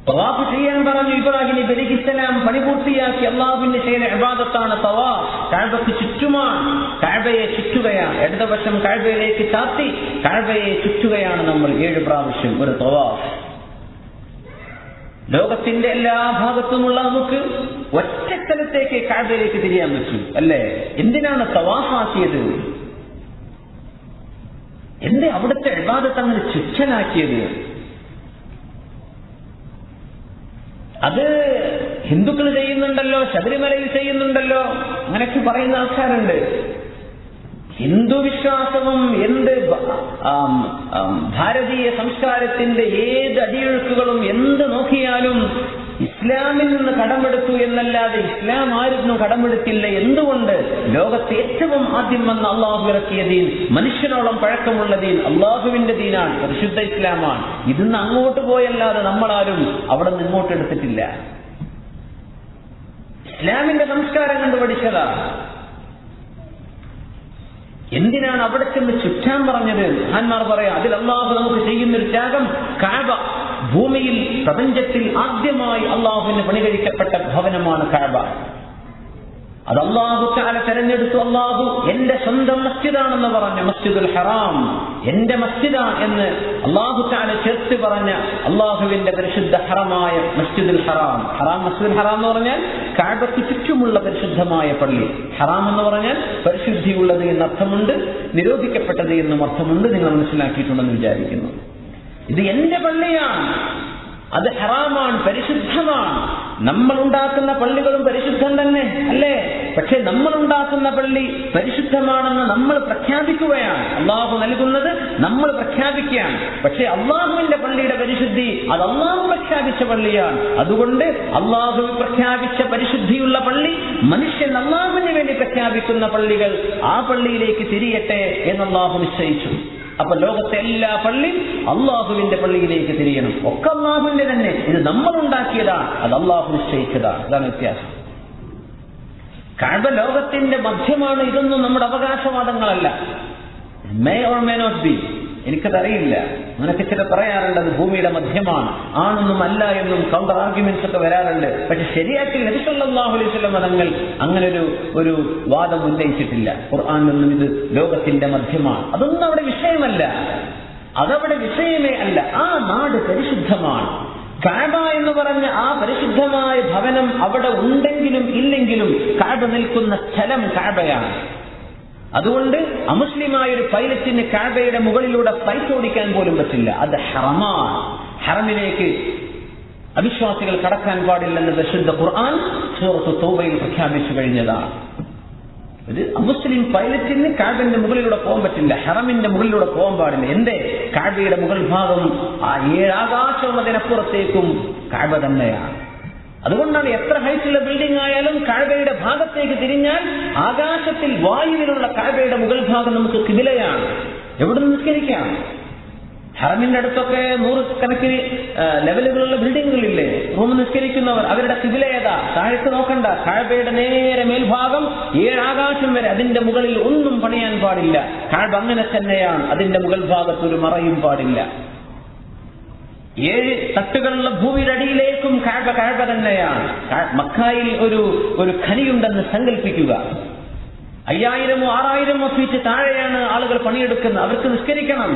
തവാഫ് ചെയ്യാൻ പറഞ്ഞു. ഇബ്രാഹിം നബി അലൈഹിസ്സലാം പണി പൂർത്തിയാക്കി അല്ലാഹുവിന്റെ ചെയ്ത ഇബാദത്താണ് തവാഫ്. കഅബയ്ക്ക് ചുറ്റുമാണ്, കഅബയെ ചുറ്റുകയാണ്. ഇടതുവശം കഅബയിലേക്ക് ചാത്തി കഅബയെ ചുറ്റുകയാണ് നമ്മൾ 7 പ്രാവശ്യം ഒരു തവാഫ്. ലോകത്തിന്റെ എല്ലാ ഭാഗത്തുമുള്ള നമുക്ക് ഒറ്റ സ്ഥലത്തേക്ക് കഅബയിലേക്ക് തിരിയാൻ പറ്റും അല്ലേ? എന്തിനാണ് തവാഫാക്കിയത്? എന്തേ അവിടുത്തെ ഇബാദത്ത് അങ്ങനെ ചുറ്റലാക്കിയത്? അത് ഹിന്ദുക്കൾ ചെയ്യുന്നുണ്ടല്ലോ, ശബരിമലയിൽ ചെയ്യുന്നുണ്ടല്ലോ, അങ്ങനെയൊക്കെ പറയുന്ന ആൾക്കാരുണ്ട്. ഹിന്ദു വിശ്വാസവും എന്ത് ഭാരതീയ സംസ്കാരത്തിന്റെ ഏത് അടിയൊഴുക്കുകളും എന്ത് നോക്കിയാലും ഇസ്ലാമിൽ നിന്ന് കടമെടുത്തു എന്നല്ലാതെ ഇസ്ലാം ആരും കടമെടുത്തില്ല. എന്തുകൊണ്ട്? ലോകത്തെ ഏറ്റവും ആദ്യം വന്ന് അള്ളാഹു ഇറക്കിയ ദീൻ, മനുഷ്യനോളം പഴക്കമുള്ള ദീൻ അള്ളാഹുവിന്റെ ദീനാണ്, പരിശുദ്ധ ഇസ്ലാമാണ്. ഇതിന്ന് അങ്ങോട്ട് പോയല്ലാതെ നമ്മളാരും അവിടെ നിന്ന് ഇങ്ങോട്ട് എടുത്തിട്ടില്ല. ഇസ്ലാമിന്റെ സംസ്കാരം കണ്ടു പഠിച്ചതാ. എന്തിനാണ് അവിടെ ചെന്ന് ചുറ്റാൻ പറഞ്ഞത്? മഹാന്മാർ പറയാം, അതിൽ അള്ളാഹു നമുക്ക് ചെയ്യുന്നൊരു ത്യാഗം. കഅബ ഭൂമിയിൽ പ്രപഞ്ചത്തിൽ ആദ്യമായി അള്ളാഹുവിന് പണി കഴിക്കപ്പെട്ട ഭവനമാണ് കഅബ. അത് അള്ളാഹു തആല തെരഞ്ഞെടുത്തു. അള്ളാഹു എന്റെ സ്വന്തം മസ്ജിദാണെന്ന് പറഞ്ഞു. മസ്ജിദുൽ ഹറാം എന്റെ മസ്ജിദാണ് എന്ന് അള്ളാഹു തആല ചേർത്ത് പറഞ്ഞ അള്ളാഹുവിന്റെ പരിശുദ്ധ ഹറമായ മസ്ജിദുൽ ഹറാം. ഹറാം, മസ്ജിദുൽ ഹറാം എന്ന് പറഞ്ഞാൽ കഅബയ്ക്ക് ചുറ്റുമുള്ള പരിശുദ്ധമായ പള്ളി. ഹറാം എന്ന് പറഞ്ഞാൽ പരിശുദ്ധിയുള്ളത് എന്ന് അർത്ഥമുണ്ട്, നിരോധിക്കപ്പെട്ടത് എന്നും അർത്ഥമുണ്ട്. നിങ്ങൾ മനസ്സിലാക്കിയിട്ടുണ്ടെന്ന് വിചാരിക്കുന്നു. ഇത് എന്റെ പള്ളിയാണ്, അത് ഹറാമാണ്, പരിശുദ്ധമാണ്. നമ്മൾ ഉണ്ടാക്കുന്ന പള്ളികളും പരിശുദ്ധം തന്നെ അല്ലേ? പക്ഷെ നമ്മൾ ഉണ്ടാക്കുന്ന പള്ളി പരിശുദ്ധമാണെന്ന് നമ്മൾ പ്രഖ്യാപിക്കുകയാണ്. അള്ളാഹു നൽകുന്നത് നമ്മൾ പ്രഖ്യാപിക്കുകയാണ്. പക്ഷെ അള്ളാഹുവിന്റെ പള്ളിയുടെ പരിശുദ്ധി അത് അള്ളാഹു പ്രഖ്യാപിച്ച പള്ളിയാണ്. അതുകൊണ്ട് അള്ളാഹു പ്രഖ്യാപിച്ച പരിശുദ്ധിയുള്ള പള്ളി, മനുഷ്യൻ അള്ളാഹുവിന് വേണ്ടി പ്രഖ്യാപിക്കുന്ന പള്ളികൾ, ആ പള്ളിയിലേക്ക് തിരിയട്ടെ എന്ന് അള്ളാഹു നിശ്ചയിച്ചു. അപ്പൊ ലോകത്തെ എല്ലാ പള്ളിയും അള്ളാഹുവിന്റെ പള്ളിയിലേക്ക് തിരിയണം. ഒക്കെ അള്ളാഹുവിന്റെ തന്നെ. ഇത് നമ്മൾ ഉണ്ടാക്കിയതാണ്, അത് അള്ളാഹു നിശ്ചയിച്ചതാണ്. അതാണ് വ്യത്യാസം. കഅബ ലോകത്തിന്റെ മധ്യമാണ്. ഇതൊന്നും നമ്മുടെ അവകാശവാദങ്ങളല്ല. May or may not be, എനിക്കതറിയില്ല. അങ്ങനൊക്കെ ചില പറയാറുണ്ട് അത് ഭൂമിയുടെ മധ്യമാണ്, ആണെന്നും അല്ല എന്നും കൗണ്ടർ ആർഗ്യുമെന്റ്സ് ഒക്കെ വരാറുണ്ട്. പക്ഷെ ശരിയാക്കി നബി സല്ലല്ലാഹു അലൈഹി വസല്ലം തങ്ങൾ അങ്ങനെ ഒരു വാദം ഉന്നയിച്ചിട്ടില്ല. ഖുർആനിലൊന്നും ഇത് ലോകത്തിന്റെ മധ്യമാണ്, അതൊന്നും അവിടെ വിഷയമല്ല. അതവിടെ വിഷയമേ അല്ല. ആ നാട് പരിശുദ്ധമാണ്. കഅബ എന്ന് പറഞ്ഞ ആ പരിശുദ്ധമായ ഭവനം അവിടെ ഉണ്ടെങ്കിലും ഇല്ലെങ്കിലും കഅബ നിൽക്കുന്ന സ്ഥലം കഅബയാണ്. അതുകൊണ്ട് അമുസ്ലിമായ ഒരു പൈലറ്റിന് കഅബയുടെ മുകളിലൂടെ ഫ്ലൈറ്റ് ഓടിക്കാൻ പോലും പറ്റില്ല. അത് ഹറമാണ്. ഹറമിലേക്ക് അവിശ്വാസികൾ കടക്കാൻ പാടില്ലെന്ന് പരിശുദ്ധ ഖുർആൻ സൂറത്ത് തൗബയിൽ പ്രഖ്യാപിച്ചു കഴിഞ്ഞതാണ്. ഒരു അമുസ്ലിം പൈലറ്റിന് കഅബയുടെ മുകളിലൂടെ പോകാൻ പറ്റില്ല, ഹറമിന്റെ മുകളിലൂടെ പോകാൻ പാടില്ല. എന്തേ? കഅബയുടെ മുകൾ ഭാഗം ആ 7 ആകാശവും അതിനപ്പുറത്തേക്കും കഅബ തന്നെയാണ്. അതുകൊണ്ടാണ് എത്ര ഹൈറ്റുള്ള ബിൽഡിംഗ് ആയാലും കഅബയുടെ ഭാഗത്തേക്ക് തിരിഞ്ഞാൽ ആകാശത്തിൽ വായുവിലുള്ള കഅബയുടെ മുകൾ ഭാഗം നമുക്ക് ഖിബിലയാണ്. എവിടെ നിസ്കരിക്കാം? ഹറമിന്റെ അടുത്തൊക്കെ 100 കണക്കിന് ലെവലുകളുള്ള ബിൽഡിങ്ങുകളില്ലേ? റൂം നിസ്കരിക്കുന്നവർ അവരുടെ ഖിബില ഏതാ? താഴത്ത് നോക്കണ്ട, കഅബയുടെ നേരെ മേൽഭാഗം 7 ആകാശം വരെ, അതിന്റെ മുകളിൽ ഒന്നും പണിയാൻ പാടില്ല. കഅബ അങ്ങനെ തന്നെയാണ്, അതിന്റെ മുകൾ ഭാഗത്ത് ഒരു മറയും പാടില്ല. 7 തട്ടുകളുള്ള ഭൂമിയുടെ അടിയിലേക്കും കഅബ തന്നെയാണ്. മക്കായിൽ ഒരു ഖനിയുണ്ടെന്ന് സങ്കല്പിക്കുക. 5000-ഓ 6000-ഓ ഫീറ്റ് താഴെയാണ് ആളുകൾ പണിയെടുക്കുന്നത്. അവർക്ക് നിസ്കരിക്കണം.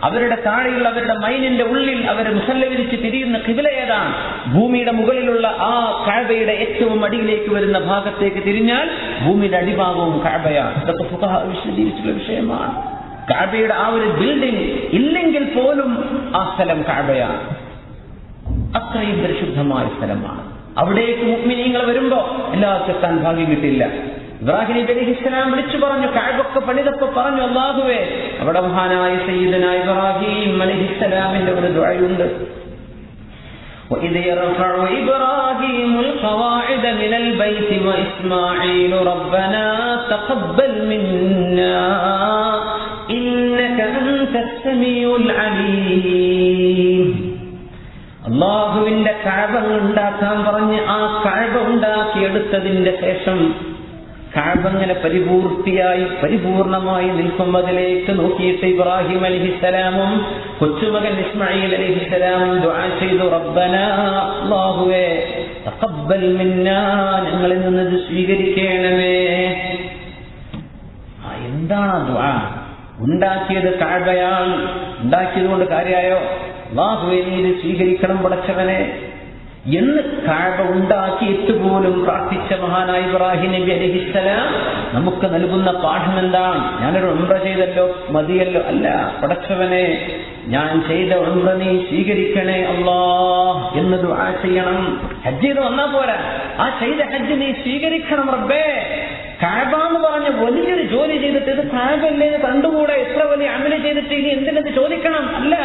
അവരുടെ താഴെയുള്ള അവരുടെ മൈനിന്റെ ഉള്ളിൽ അവർ മുസല്ല വിരിച്ച് തിരിയുന്ന ഖിബില ഏതാണ്? ഭൂമിയുടെ മുകളിലുള്ള ആ കഅബയുടെ ഏറ്റവും അടിയിലേക്ക് വരുന്ന ഭാഗത്തേക്ക് തിരിഞ്ഞാൽ ഭൂമിയുടെ അടിഭാഗവും കഅബയാണ്. ഇതൊക്കെ ഫുഖഹ വിശദീകരിച്ചിട്ടുള്ള വിഷയമാണ്. കഅബയുടെ ആ ഒരു ബിൽഡിംഗ് ഇല്ലെങ്കിൽ പോലും ആ സ്ഥലം കഅബയാണ്. അത്രയും പരിശുദ്ധമായ സ്ഥലമാണ്. അവിടേക്ക് മുഅ്മിനീങ്ങൾ വരുമ്പോ എല്ലാവർക്കും എത്താൻ ഭാഗ്യം കിട്ടില്ല. ഇബ്രാഹിം നബി അലൈഹിസ്സലാം വിളിച്ചു പറഞ്ഞു, കഅബൊക്കെ പണിതൊക്കെ പറഞ്ഞു, അല്ലാഹുവേ. അവിടെ മഹാനായ സയ്യിദുനാ ഇബ്രാഹിം അലൈഹിസ്സലാമിന്റെ ഒരു ദുആയുണ്ട്. وَإِذْ يَرْفَعُ إِبْرَاهِيمُ الْقَوَاعِدَ مِنَ الْبَيْتِ وَإِسْمَاعِيلُ رَبَّنَا تَقَبَّلْ مِنَّا إِنَّكَ أَنْتَ السَّمِيعُ الْعَلِيمُ. അല്ലാഹുവിന്റെ കഅബ ഉണ്ടാക്കാൻ പറഞ്ഞ് ആ കഅബ ഉണ്ടാക്കിയെടുത്തതിന്റെ ശേഷം കഅബങ്ങനെ പരിപൂർണമായി നിൽക്കുമ്പതിലേക്ക് നോക്കിയിട്ട് ഇബ്രാഹിം അലൈഹിസ്സലാമും കൊച്ചുമകൻ ഇസ്മായിൽ അലൈഹിസ്സലാമും ദുആ ചെയ്തു, റബ്ബനാ, അല്ലാഹുവേ, തഖബ്ബൽ മിന്നാ, ഞങ്ങളിൽ നിന്ന് ഇത് സ്വീകരിക്കണമേ. എന്താണ് ദുആ? ഉണ്ടാക്കിയത് കഅബയാണ്, ഉണ്ടാക്കിയത് കൊണ്ട് കാര്യമായോ? അല്ലാഹുവേ, നീ ഇത് സ്വീകരിക്കണം പടച്ചവനെ എന്ന് കഅബ ഉണ്ടാക്കിയിട്ട് പോലും പ്രാർത്ഥിച്ച മഹാനായ ഇബ്രാഹിം നബി അലൈഹിസ്സലാം നമുക്ക് നൽകുന്ന പാഠം എന്താണ്? ഞാനൊരു ഉംറ ചെയ്തല്ലോ, മതിയല്ലോ? അല്ല, പടച്ചവനെ, ഞാൻ ചെയ്ത ഉംറ നീ സ്വീകരിക്കണേ അല്ലാഹ് എന്ന് ദുആ ചെയ്യണം. ഹജ്ജ് ചെയ്ത് വന്നാ പോരാ, ആ ചെയ്ത ഹജ്ജ് നീ സ്വീകരിക്കണം റബ്ബേ. കഅബ എന്ന് പറഞ്ഞ വലിയൊരു ജോലി ചെയ്തിട്ട് ഇത് കഅബല്ലേ എന്ന് കണ്ടുകൂടെ? എത്ര വലിയ അമല് ചെയ്തിട്ട് ഇനി എന്തിനെന്ന് ചോദിക്കണം? അല്ല,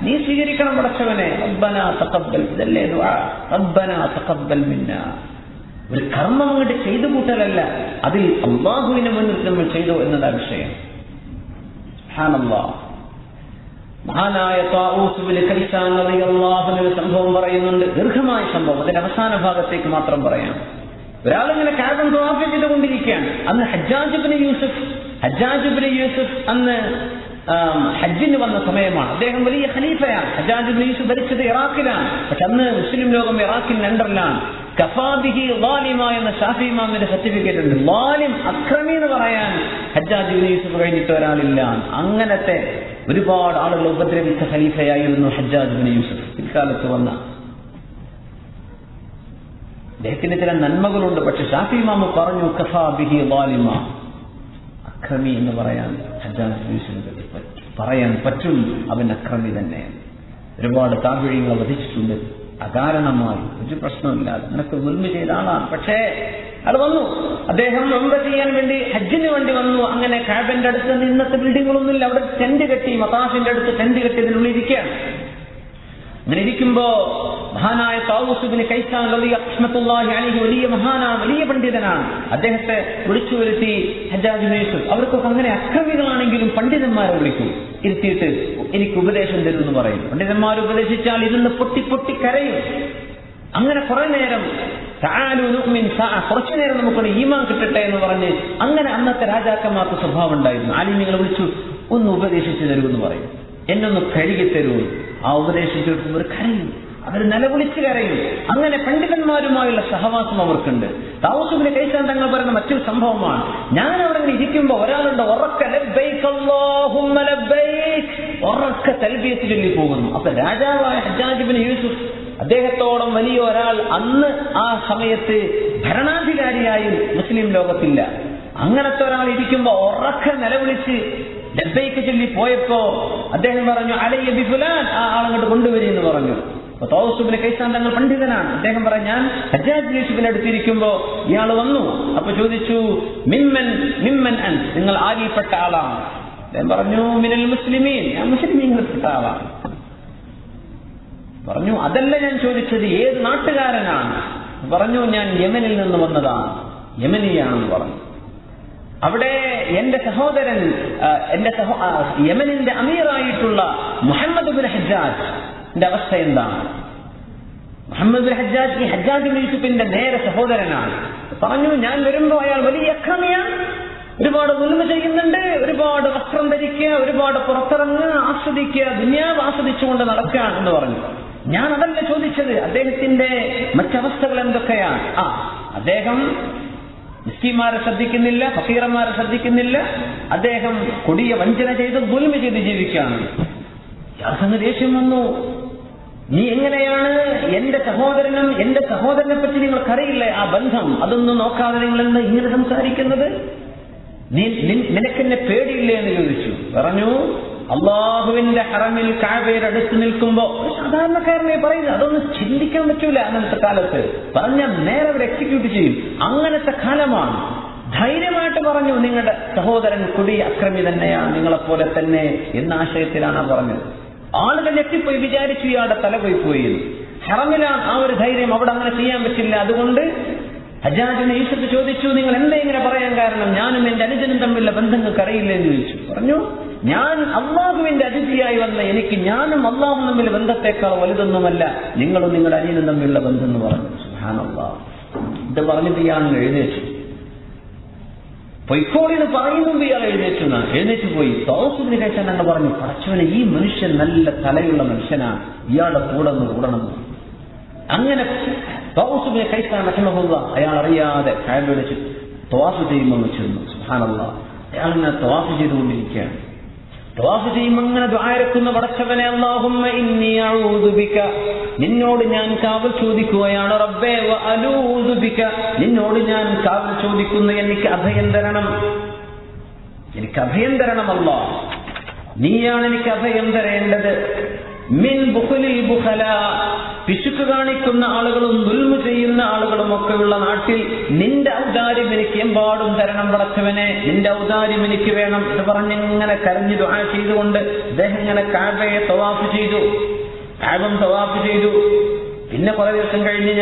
നീ സ്വീകരിക്കണം പടച്ചവനെ. റബ്ബനാ തഖബ്ബൽ, ഇതല്ലേ ദുആ, റബ്ബനാ തഖബ്ബൽ മിന്നാ. ഒരു കർമ്മം അങ്ങോട്ട് ചെയ്തു കൂട്ടലല്ല, അതിൽ അല്ലാഹുവിനെ മുന്നിൽ നമ്മൾ ചെയ്തു എന്നതാണ് വിഷയം. സുബ്ഹാനല്ലാഹ്. മഹാനായ ത്വാഊസ് ഇബ്നു കൈസാൻ റളിയല്ലാഹു അൻഹു സംഭവം പറയുന്നുണ്ട്, ദീർഘമായ സംഭവം, അതിന്റെ അവസാന ഭാഗത്തേക്ക് മാത്രം പറയാം. ഒരാളിങ്ങനെ കഅബ തവാഫ് ചെയ്തുകൊണ്ടിരിക്കുകയാണ്. അന്ന് ഹജ്ജാജ് ഇബ്നു യൂസുഫ് അന്ന് ഹജ്ജിന് വന്ന സമയമാണ്. അദ്ദേഹം വലിയ ഖലീഫയാണ്. ഹജ്ജാജ് ഇബ്നു യൂസുഫ് ഭരിച്ചത് ഇറാഖിലാണ്. പക്ഷെ അന്ന് മുസ്ലിം ലോകം ഇറാഖിന്റെ അണ്ടറിലാണ്. കഫാബിഹി ളാലിമ എന്ന ശാഫി ഇമാമിന്റെ സർട്ടിഫിക്കറ്റ് ഉണ്ട്. ളാലിം, അക്രമി എന്ന് പറയാൻ ഹജ്ജാജ് ഇബ്നു യൂസുഫ് കഴിഞ്ഞിട്ട് ഒരാളില്ല. അങ്ങനത്തെ ഒരുപാട് ആളുകൾ ഉപദ്രവിച്ച ഖലീഫയായിരുന്നു ഹജ്ജാജ് ഇബ്നു യൂസുഫ്. പിൽക്കാലത്ത് വന്ന അദ്ദേഹത്തിന് ചില നന്മകളുണ്ട്. പക്ഷെ ഷാഫി ഇമാം പറഞ്ഞു കഫാ ബിഹി ളാലിമ, അക്രമി എന്ന് പറയാൻ ഹജ്ജാജ് ഇബ്നു യൂസുഫിനെ പറയാൻ പറ്റും, അവൻ അക്രമി തന്നെ. ഒരുപാട് താബിഈങ്ങളെ വധിച്ചിട്ടുണ്ട് അകാരണമായി, ഒരു പ്രശ്നമില്ലാതെ. നിനക്ക് ദുൽമ ചെയ്ത ആളാണ്. പക്ഷേ അത് വന്നു, അദ്ദേഹം ഉംറ ചെയ്യാൻ വേണ്ടി, ഹജ്ജിന് വേണ്ടി വന്നു. അങ്ങനെ കഅബന്റെ അടുത്ത് ഇന്നത്തെ ബിൽഡിങ്ങുകളൊന്നുമില്ല, അവിടെ ടെന്റ് കെട്ടി, മതാഫിന്റെ അടുത്ത് ടെന്റ് കെട്ടി ഇതിനുള്ളിൽ ഇരിക്കുകയാണ്. അങ്ങനെ ഇരിക്കുമ്പോ മഹാനായ ത്വാഊസ് ഇബ്നു കൈസാൻ റളിയല്ലാഹു അൻഹു വലിയ മഹാനാണ്, വലിയ പണ്ഡിതനാണ്. അദ്ദേഹത്തെ വിളിച്ചു വരുത്തി ഹജ്ജാജ് ഇബ്നു യൂസുഫ്. അവർക്കൊക്കെ അങ്ങനെ അക്രമികളാണെങ്കിലും പണ്ഡിതന്മാരെ വിളിക്കും, ഇരുത്തിയിട്ട് എനിക്ക് ഉപദേശം തരുമെന്ന് പറയും. പണ്ഡിതന്മാർ ഉപദേശിച്ചാൽ ഇരുന്ന് പൊട്ടി പൊട്ടി കരയും. അങ്ങനെ കുറെ നേരം കുറച്ചു നേരം നമുക്കൊരു ഈമാൻ കിട്ടട്ടെ എന്ന് പറഞ്ഞ് അങ്ങനെ അന്നത്തെ രാജാക്കന്മാർക്ക് സ്വഭാവം ഉണ്ടായിരുന്നു. ആലിമ്യങ്ങളെ വിളിച്ചു ഒന്ന് ഉപദേശിച്ചു തരുമെന്ന് പറയും, എന്നൊന്ന് കഴുകി തരൂ. ആ ഉപദേശിച്ചു ഒരു കരയും, അവർ നിലവിളിച്ച് കരയും. അങ്ങനെ പണ്ഡിതന്മാരുമായുള്ള സഹവാസം അവർക്കുണ്ട്. ത്വാഊസ് ഇബ്നു കൈസാൻ തങ്ങൾ പറയുന്ന മറ്റൊരു സംഭവമാണ്, ഞാൻ അവിടെ ഇരിക്കുമ്പോ ഒരാളുണ്ട് ഉറക്ക ലബ്ബൈക അല്ലാഹുമ്മ ലബ്ബൈക, ഉറക്ക തൽബിയത്ത് ചൊല്ലി പോകുന്നു. അപ്പൊ രാജാവായ ഹജ്ജാജ് ഇബ്നു യൂസുഫ്, അദ്ദേഹത്തോളം വലിയ ഒരാൾ അന്ന് ആ സമയത്ത് ഭരണാധികാരിയായി മുസ്ലിം ലോകത്തില്ല. അങ്ങനത്തെ ഒരാൾ ഇരിക്കുമ്പോ ഉറക്ക നിലവിളിച്ച് ലബ്ബൈക ചൊല്ലി പോയപ്പോ അദ്ദേഹം പറഞ്ഞു അലയ്യ ബിഫുലാൻ, ആ ആളങ്ങോട്ട് കൊണ്ടുവരിയെന്ന് പറഞ്ഞു. ത്വാഊസ് ഇബ്നു കൈസാൻ തങ്ങൾ പണ്ഡിതനാണ്. അദ്ദേഹം പറഞ്ഞു ഞാൻ ഹജ്ജാജ് യൂസുഫിന്റെ അടുത്തിരിക്കുമ്പോ ഇയാൾ വന്നു. അപ്പൊ ചോദിച്ചു മിമ്മൻ അൻ, നിങ്ങൾ ആരിൽപ്പെട്ട ആളാണ്? അദ്ദേഹം പറഞ്ഞു മിനൽ മുസ്ലിമീൻ, ഞാൻ മുസ്ലിമീങ്ങളിൽപ്പെട്ട ആളാണ്. പറഞ്ഞു അതല്ല ഞാൻ ചോദിച്ചത്, ഏത് നാട്ടുകാരനാണ്? പറഞ്ഞു ഞാൻ യമനിൽ നിന്ന് വന്നതാണ്, യമനിയാണെന്ന് പറഞ്ഞു. അവിടെ എന്റെ സഹോദരൻ, യമനിന്റെ അമീറായിട്ടുള്ള മുഹമ്മദ് ഇബ്നു ഹജ്ജാജിന്റെ അവസ്ഥ എന്താണ്? മുഹമ്മദ് ഇബ്നു ഹജ്ജാജ് ഈ ഹജ്ജാജ് ഇബ്നു യൂസുഫിന്റെ നേരെ സഹോദരനാണ്. പറഞ്ഞു ഞാൻ വരുമ്പോ അയാൾ വലിയ അക്രമിയാണ്, ഒരുപാട് ദുൽമ ചെയ്യുന്നുണ്ട്, ഒരുപാട് വസ്ത്രം ധരിക്കുക, ഒരുപാട് പുറത്തിറങ്ങുക, ആസ്വദിക്കുക, ദുനിയാവ് ആസ്വദിച്ചുകൊണ്ട് നടക്കുക എന്ന് പറഞ്ഞു. ഞാൻ അതല്ല ചോദിച്ചത്, അദ്ദേഹത്തിന്റെ മറ്റവസ്ഥകൾ എന്തൊക്കെയാണ്? അദ്ദേഹം മിസ്കീന്മാരെ ശ്രദ്ധിക്കുന്നില്ല, ഫക്കീറന്മാരെ ശ്രദ്ധിക്കുന്നില്ല, അദ്ദേഹം കൊടിയ വഞ്ചന ചെയ്ത് ദുൽമ ചെയ്ത് ജീവിക്കുകയാണ്. ഇയാൾക്കങ്ങ് ദേഷ്യം വന്നു. നീ എങ്ങനെയാണ് എന്റെ സഹോദരനും എന്റെ സഹോദരനെ പറ്റി നിങ്ങൾക്കറിയില്ലേ ആ ബന്ധം, അതൊന്നും നോക്കാതെ നിങ്ങൾ എന്താ ഇങ്ങനെ സംസാരിക്കുന്നത്? നിനക്കെന്നെ പേടിയില്ലേ എന്ന് ചോദിച്ചു. പറഞ്ഞു അള്ളാഹുവിന്റെ ഹറമിൽ കഅബയുടെ അടുത്ത് നിൽക്കുമ്പോ സാധാരണക്കാരനെ പറയുന്നത്, അതൊന്നും ചിന്തിക്കാൻ പറ്റൂല അന്നത്തെ കാലത്ത്. പറഞ്ഞ നേരെ അവർ എക്സിക്യൂട്ട് ചെയ്യും. അങ്ങനത്തെ കാലമാണ്. ധൈര്യമായിട്ട് പറഞ്ഞു നിങ്ങളുടെ സഹോദരൻ കൊടിയ അക്രമി തന്നെയാണ്, നിങ്ങളെപ്പോലെ തന്നെ എന്ന ആശയത്തിലാണ് പറഞ്ഞത്. ആളുകൾ ഞെട്ടിപ്പോയി, വിചാരിച്ചു ഇയാളുടെ തല പോയി. ഹറമിലാണ് ആ ഒരു ധൈര്യം, അവിടെ അങ്ങനെ ചെയ്യാൻ പറ്റില്ല. അതുകൊണ്ട് ഹജ്ജാജ് ഇബ്നു യൂസുഫ് ചോദിച്ചു നിങ്ങൾ എന്താ ഇങ്ങനെ പറയാൻ കാരണം? ഞാനും എന്റെ അനുജനും തമ്മിലുള്ള ബന്ധങ്ങൾക്ക് അറിയില്ല എന്ന് ചോദിച്ചു. പറഞ്ഞു ഞാൻ അള്ളാഹുവിന്റെ അതിഥിയായി വന്ന എനിക്ക് ഞാനും അള്ളാഹും തമ്മിൽ ബന്ധത്തെക്കാൾ വലുതൊന്നുമല്ല നിങ്ങളും നിങ്ങളുടെ അനിയനും തമ്മിലുള്ള ബന്ധം എന്ന് പറഞ്ഞു. സുബ്ഹാനല്ലാഹ്. ഇത് പറഞ്ഞിട്ട് ഇയാൾ എഴുന്നേറ്റു. പൊയ്ക്കോളി എന്ന് പറയുന്നുണ്ട്. ഇയാൾ എഴുന്നേറ്റ് പോയി. തൗസുബിന് കഴിച്ചാൽ ഞങ്ങൾ പറഞ്ഞു, പടച്ചവനെ ഈ മനുഷ്യൻ നല്ല തലയുള്ള മനുഷ്യനാണ്, ഇയാളുടെ കൂടെ കൂടണം. അങ്ങനെ തൗസുബിനെ കഴിച്ചാൽ റഹിമഹുല്ലാ അയാൾ അറിയാതെ കഅബയുടെ തവാഫ് ചെയ്യുമ്പോൾ വെച്ചിരുന്നു. സുബ്ഹാനല്ലാഹ്, അയാൾ ഇങ്ങനെ തവാഫ് ചെയ്തുകൊണ്ടിരിക്കുകയാണ്. തവാഫ് ചെയ്യുമ്പോൾ ഇങ്ങനെ ദുആയിരക്കുന്ന പടച്ചവനെ, അല്ലാഹുമ്മ ഇന്നി അഊദു ബിക, നിന്നോട് ഞാൻ കാവൽ ചോദിക്കുകയാണ്. റബ്ബേ വ അലൂദു ബിക, നിന്നോട് ഞാൻ കാവൽ ചോദിക്കുന്നു, എനിക്ക് അഭയം തരണം, എനിക്ക് അഭയം തരണം അല്ലാഹ്, നീയാണ് എനിക്ക് അഭയം തരേണ്ടത്. മിൻ ബുഖലിൽ ബുഖലാ, പിശുക്ക് കാണിക്കുന്ന ആളുകളും ദുൽമ ചെയ്യുന്ന ആളുകളും ഒക്കെയുള്ള നാട്ടിൽ നിന്റെ ഔദാര്യം എനിക്ക് എമ്പാടും തരണം പടച്ചവനെ, നിന്റെ ഔദാര്യം എനിക്ക് വേണം എന്ന് പറഞ്ഞിങ്ങനെ കരഞ്ഞു ദുആ ചെയ്തുകൊണ്ട് അദ്ദേഹം ഇങ്ങനെ കഅബയെ തവാഫ് ചെയ്തു. കഅബം തവാഫ് ചെയ്തു. പിന്നെ കുറെ ദിവസം കഴിഞ്ഞ്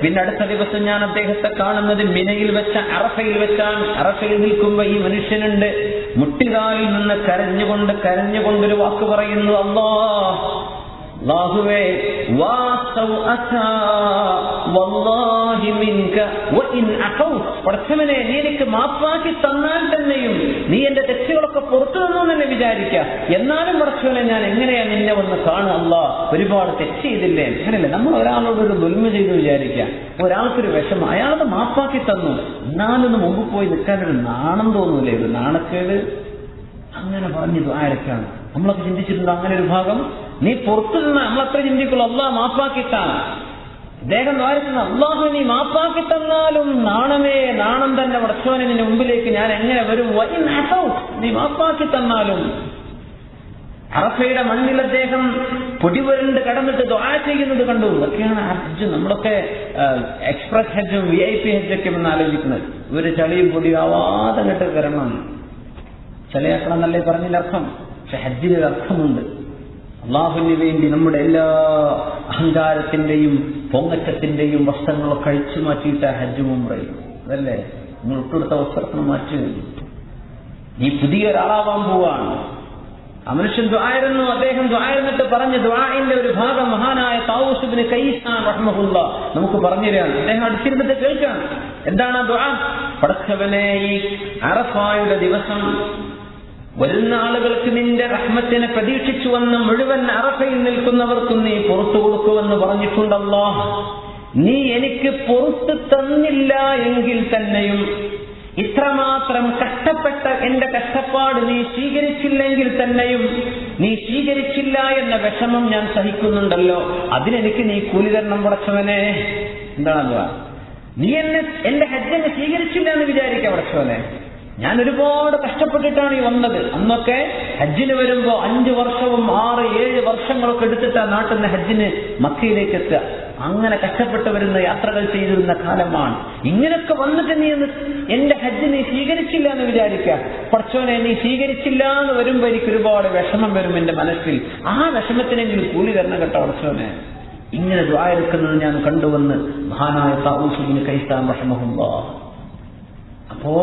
പിന്നെ അടുത്ത ദിവസം ഞാൻ അദ്ദേഹത്തെ കാണുന്നത് മിനയിൽ വെച്ച അറഫയിൽ വെച്ചാണ്. അറഫയിൽ നിൽക്കുമ്പോ ഈ മനുഷ്യനുണ്ട്, മുട്ടികാലിൽ നിന്ന് കരഞ്ഞുകൊണ്ടൊരു വാക്ക് പറയുന്നു, അല്ലാഹുവേ പടച്ചവനെ, നീ എനിക്ക് മാപ്പാക്കി തന്നാൽ തന്നെയും നീ എന്റെ തെറ്റുകളൊക്കെ പുറത്തു തന്നു തന്നെ വിചാരിക്കാം, എന്നാലും പടച്ചവനെ ഞാൻ എങ്ങനെയാ നിന്നെ ഒന്ന് കാണുക, അല്ലാഹ് ഒരുപാട് തെറ്റ് ചെയ്തില്ലേ. അങ്ങനെയല്ലേ നമ്മൾ ഒരാളോടൊരു ദുൽമ ചെയ്ത് വിചാരിക്കാം, ഒരാൾക്കൊരു വിഷമം, അയാളത് മാപ്പാക്കി തന്നു, എന്നാലൊന്ന് മുമ്പ് പോയി നിൽക്കാനൊരു നാണം തോന്നൂലേ, ഒരു നാണക്കേട്. അങ്ങനെ പറഞ്ഞു ദുആയിരക്കാണ്. നമ്മളൊക്കെ ചിന്തിച്ചിട്ടുണ്ടോ അങ്ങനെ ഒരു ഭാഗം? നീ പുറത്തു നിന്ന് നമ്മളത്ര ചിന്തിക്കുള്ളൂ, അല്ലാഹ് മാപ്പാക്കിത്താണ്. അദ്ദേഹം ദ്വാരക്കുന്ന, അല്ലാഹു നീ മാപ്പാക്കി തന്നാലും നാണം തന്നെ പടച്ചവനെ, നിന്റെ മുമ്പിലേക്ക് ഞാൻ എങ്ങനെ വരും? നീ മാപ്പാക്കി തന്നാലും. അറഫയുടെ മണ്ണിൽ അദ്ദേഹം പൊടിവരണ്ട് കടന്നിട്ട് ദുആ ചെയ്യുന്നത് കണ്ടു. ഇതൊക്കെയാണ് ഹജ്ജ്. നമ്മളൊക്കെ എക്സ്പ്രസ് ഹജ്ജും VIP ഹജ്ജൊക്കെ എന്ന് ആലോചിക്കുന്നത്. ഒരു ചളിയും പൊടിയും ആവാതെ അങ്ങോട്ട് വരണം, ചളിയാക്കണം എന്നല്ലേ പറഞ്ഞതിലർത്ഥം. പക്ഷെ ഹജ്ജിന് അർത്ഥമുണ്ട്. അള്ളാഹുവിന് വേണ്ടി നമ്മുടെ എല്ലാ അഹങ്കാരത്തിന്റെയും പൊങ്ങച്ചത്തിന്റെയും വസ്ത്രങ്ങളൊക്കെ അഴിച്ചു മാറ്റിയിട്ട് ഹജ്ജും ഉംറയും. അതല്ലേ, നിങ്ങൾ ഇട്ടെടുത്ത വസ്ത്രത്തിന് മാറ്റി, നീ പുതിയൊരാളാവാൻ പോവാണ്. ആ മനുഷ്യൻ ദുആയിരുന്നു. അദ്ദേഹം ദുആയിരുന്നിട്ട് പറഞ്ഞ ദുആഇന്റെ ഒരു ഭാഗം മഹാനായ താവൂസ് ഇബ്നു കൈസാൻ റഹ്മഹുല്ലാഹ് നമുക്ക് പറഞ്ഞു തരാണ്. അദ്ദേഹം അടുത്തിരുന്നിട്ട് കേൾക്കാൻ. എന്താണ് ആ ദുആ? പടച്ചവനെ, ഈ അറഫായുടെ ദിവസം വരുന്ന ആളുകൾക്ക് നിന്റെ റഹ്മത്തിനെ പ്രതീക്ഷിച്ചു വന്ന് മുഴുവൻ അറഫയിൽ നിൽക്കുന്നവർക്കും നീ പുറത്തു കൊടുക്കുമെന്ന് പറഞ്ഞിട്ടുണ്ടല്ലോ. നീ എനിക്ക് പുറത്തു തന്നില്ല എങ്കിൽ തന്നെയും, ഇത്രമാത്രം കഷ്ടപ്പെട്ട എന്റെ കഷ്ടപ്പാട് നീ സ്വീകരിച്ചില്ലെങ്കിൽ തന്നെയും, നീ സ്വീകരിച്ചില്ല എന്ന വിഷമം ഞാൻ സഹിക്കുന്നുണ്ടല്ലോ, അതിനെനിക്ക് നീ കൂലി തരണം പടച്ചവനെ. എന്താണല്ലോ, നീ എന്റെ ഹജ്ജങ്ങ് സ്വീകരിച്ചില്ല എന്ന് വിചാരിക്കാം പടച്ചവനെ. ഞാൻ ഒരുപാട് കഷ്ടപ്പെട്ടിട്ടാണ് ഈ വന്നത്. അന്നൊക്കെ ഹജ്ജിന് വരുമ്പോ 5 വർഷവും 6-7 വർഷങ്ങളൊക്കെ എടുത്തിട്ടാണ് നാട്ടിൽ നിന്ന് ഹജ്ജിന് മക്കയിലേക്ക് എത്തുക. അങ്ങനെ കഷ്ടപ്പെട്ട് വരുന്ന യാത്രകൾ ചെയ്തിരുന്ന കാലമാണ്. ഇങ്ങനൊക്കെ വന്നിട്ട് നീ എന്റെ ഹജ്ജ് നീ സ്വീകരിച്ചില്ല എന്ന് വിചാരിക്കുക. പടച്ചോനെ, നീ സ്വീകരിച്ചില്ല എന്ന് വരുമ്പോ എനിക്ക് ഒരുപാട് വിഷമം വരും എന്റെ മനസ്സിൽ. ആ വിഷമത്തിനെങ്കിലും കൂലി തരണം കേട്ടോ പടച്ചോനെ. ഇങ്ങനെ ദുആ എടുക്കുന്നത് ഞാൻ കണ്ടുവന്ന് മഹാനായ താവൂസ് ഇബ്നു കൈസാൻ റഹ്മഹുല്ലാഹ്. അപ്പോ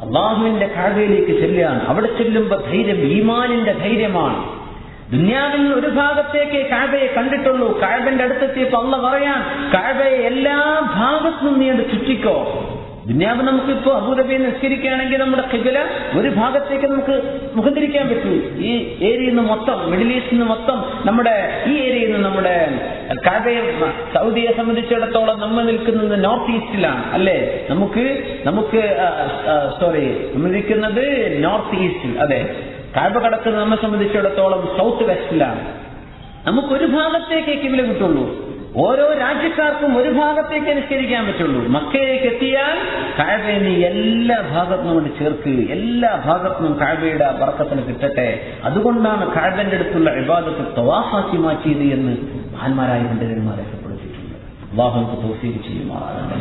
അള്ളാഹുവിന്റെ കഅബയിലേക്ക് ചെല്ലുകയാണ്. അവിടെ ചെല്ലുമ്പോ ധൈര്യം ഈമാനിന്റെ ധൈര്യമാണ്. ദുനിയാവിൽ ഒരു ഭാഗത്തേക്ക് കഅബയെ കണ്ടിട്ടുള്ളൂ. കഅബന്റെ അടുത്തെത്തിയപ്പോ അല്ലാഹ് പറയാൻ, കഅബയെ എല്ലാ ഭാഗത്തും നീ അത് ചുറ്റിക്കോ. ദുനിയാവ് നമുക്കിപ്പോ അബൂദബിയിൽ നിസ്കരിക്കുകയാണെങ്കിൽ നമ്മുടെ ഖിബ്ല ഒരു ഭാഗത്തേക്ക് നമുക്ക് മുഖം തിരിക്കാൻ പറ്റൂ. ഈ ഏരിയയിൽ നിന്ന് മൊത്തം, മിഡിൽ ഈസ്റ്റിൽ നിന്ന് മൊത്തം നമ്മുടെ ഈ ഏരിയയിൽ നിന്ന് നമ്മുടെ കഅബയെ, സൗദിയെ സംബന്ധിച്ചിടത്തോളം നമ്മൾ നിൽക്കുന്നത് നോർത്ത് ഈസ്റ്റിലാണ് അല്ലേ. നമുക്ക് നമ്മൾ നിൽക്കുന്നത് നോർത്ത് ഈസ്റ്റിൽ. അതെ, കഅബ കിടക്കുന്നത് നമ്മെ സംബന്ധിച്ചിടത്തോളം സൗത്ത് വെസ്റ്റിലാണ്. നമുക്കൊരു ഭാഗത്തേക്ക് ഖിബ്ല കിട്ടുള്ളൂ. ഓരോ രാജ്യക്കാർക്കും ഒരു ഭാഗത്തേക്ക് നിസ്കരിക്കാൻ പറ്റുള്ളൂ. മക്കയിലേക്ക് എത്തിയാൽ കഅബയെ നീ എല്ലാ ഭാഗത്തും കൊണ്ട് ചേർക്ക്, എല്ലാ ഭാഗത്തും കഅബയുടെ ബർക്കത്തിന് കിട്ടട്ടെ. അതുകൊണ്ടാണ് കഅബന്റെ അടുത്തുള്ള ഇബാദത്ത് തവാഫാക്കി മാറ്റിയത് എന്ന് മഹാന്മാരായ പണ്ഡിതന്മാരെ രേഖപ്പെടുത്തിയിട്ടുണ്ട്. അല്ലാഹു നമുക്ക് തൗഫീഖ് ചെയ്യുമാറാകട്ടെ.